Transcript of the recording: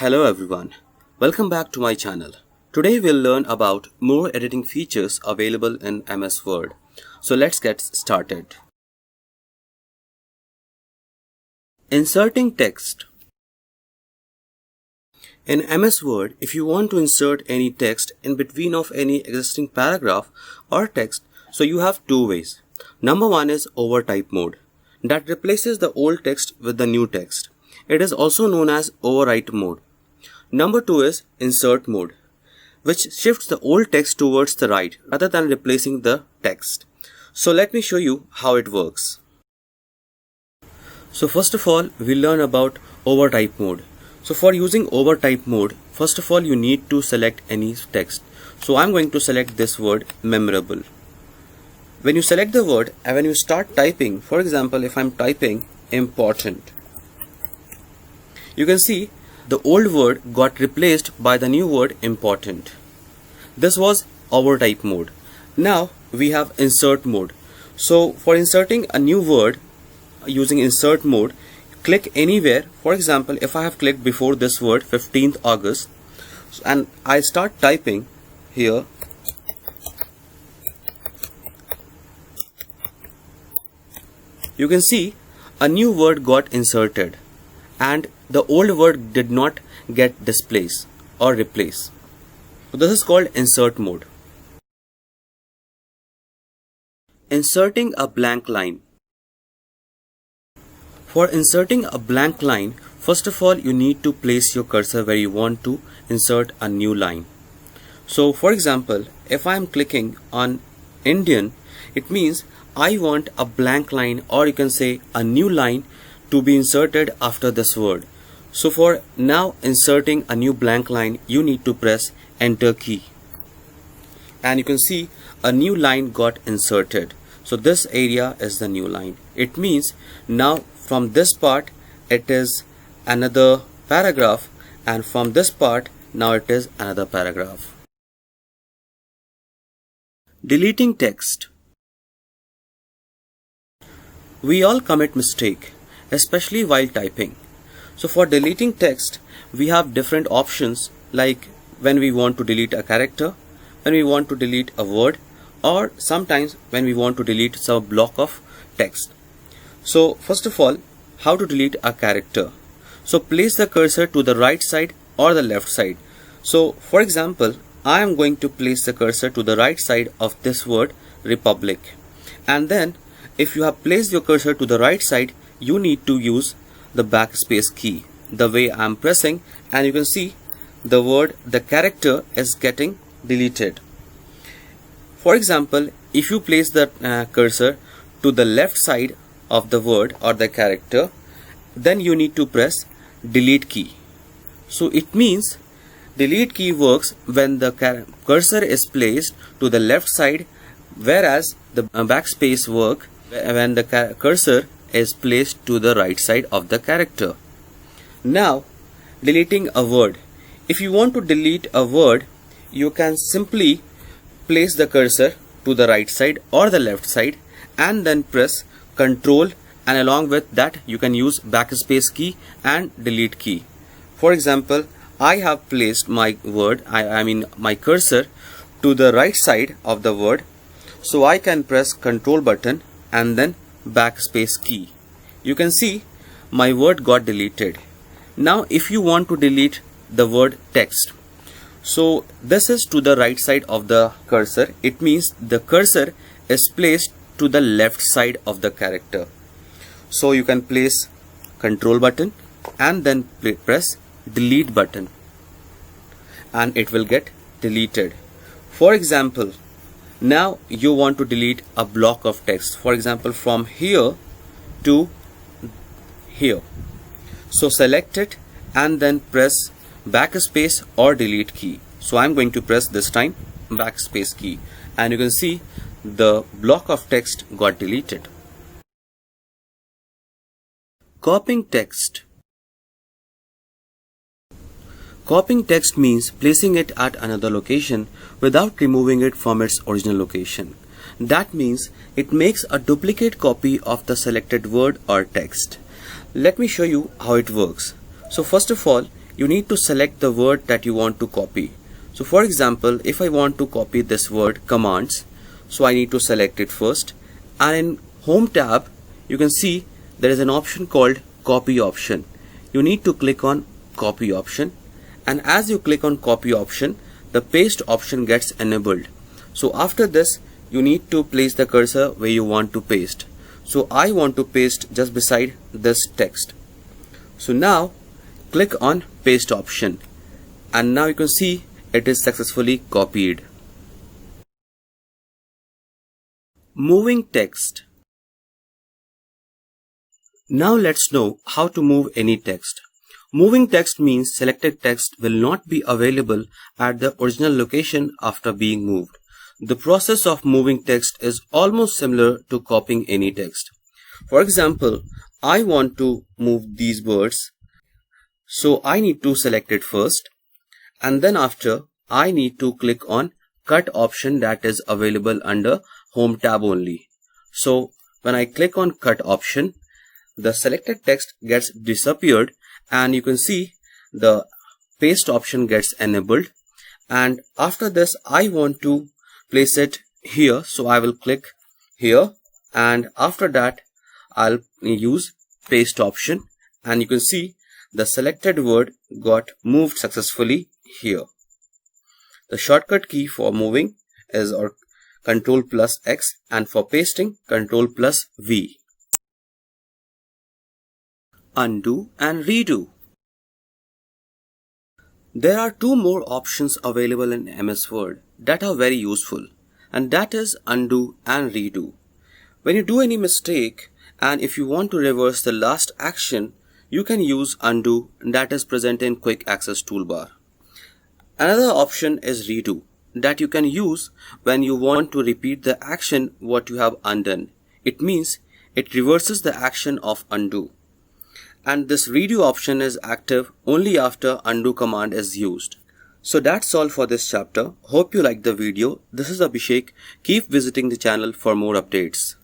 Hello everyone, welcome back to my channel. Today we'll learn about more editing features available in MS Word. So let's get started. Inserting text. In MS Word, if you want to insert any text in between of any existing paragraph or text, so you have two ways. Number one is overtype mode, that replaces the old text with the new text. It is also known as overwrite mode. Number two is insert mode, which shifts the old text towards the right rather than replacing the text. So let me show you how it works. So first of all, we'll learn about overtype mode. So for using overtype mode, first of all you need to select any text. So I'm going to select this word memorable. When you select the word and when you start typing, for example if I'm typing important, you can see the old word got replaced by the new word important. This was overtype mode. Now we have insert mode. So for inserting a new word using insert mode, click anywhere. For example, if I have clicked before this word 15th August and I start typing here, you can see a new word got inserted and the old word did not get displaced or replaced. So this is called insert mode. Inserting a blank line. For inserting a blank line, first of all you need to place your cursor where you want to insert a new line. So for example, if I am clicking on Indian, it means I want a blank line, or you can say a new line to be inserted after this word. So for now inserting a new blank line, you need to press enter key and you can see a new line got inserted. So this area is the new line. It means now from this part it is another paragraph and from this part now it is another paragraph. Deleting text. We all commit mistake, especially while typing. So for deleting text, we have different options, like when we want to delete a character, when we want to delete a word, or sometimes when we want to delete some block of text. So first of all, how to delete a character. So place the cursor to the right side or the left side. So for example, I am going to place the cursor to the right side of this word republic, and then if you have placed your cursor to the right side, you need to use the backspace key the way I am pressing, and you can see the character is getting deleted. For example, if you place the cursor to the left side of the word or the character, then you need to press delete key. So it means delete key works when the cursor is placed to the left side, whereas the backspace work when the cursor is placed to the right side of the character. Now deleting a word. If you want to delete a word, you can simply place the cursor to the right side or the left side and then press Ctrl, and along with that you can use backspace key and delete key. For example, I have placed my word, my cursor to the right side of the word, so I can press Ctrl button and then backspace key. You can see my word got deleted. Now if you want to delete the word text, so this is to the right side of the cursor. It means the cursor is placed to the left side of the character. So you can place Ctrl button and then press delete button and it will get deleted. For example, now you want to delete a block of text, for example from here to here. So select it and then press backspace or delete key. So I'm going to press this time backspace key and you can see the block of text got deleted. Copying text. Copying text means placing it at another location without removing it from its original location. That means it makes a duplicate copy of the selected word or text. Let me show you how it works. So first of all, you need to select the word that you want to copy. So for example, if I want to copy this word commands, so I need to select it first, and in Home tab you can see there is an option called copy option. You need to click on copy option, and as you click on copy option, the paste option gets enabled. So after this, you need to place the cursor where you want to paste. So I want to paste just beside this text. So now click on paste option, and now you can see it is successfully copied. Moving text. Now let's know how to move any text. Moving text means selected text will not be available at the original location after being moved. The process of moving text is almost similar to copying any text. For example, I want to move these words, so I need to select it first, and then after I need to click on cut option that is available under Home tab only. So when I click on cut option, the selected text gets disappeared, and you can see the paste option gets enabled. And after this, I want to place it here, so I will click here, and after that I'll use paste option, and you can see the selected word got moved successfully here. The shortcut key for moving is Ctrl plus X, and for pasting Ctrl plus V. Undo and redo. There are two more options available in MS Word that are very useful, and that is undo and redo. When you do any mistake and if you want to reverse the last action, you can use undo, that is present in quick access toolbar. Another option is redo, that you can use when you want to repeat the action what you have undone. It means it reverses the action of undo. And this redo option is active only after undo command is used. So that's all for this chapter. Hope you liked the video. This is Abhishek. Keep visiting the channel for more updates.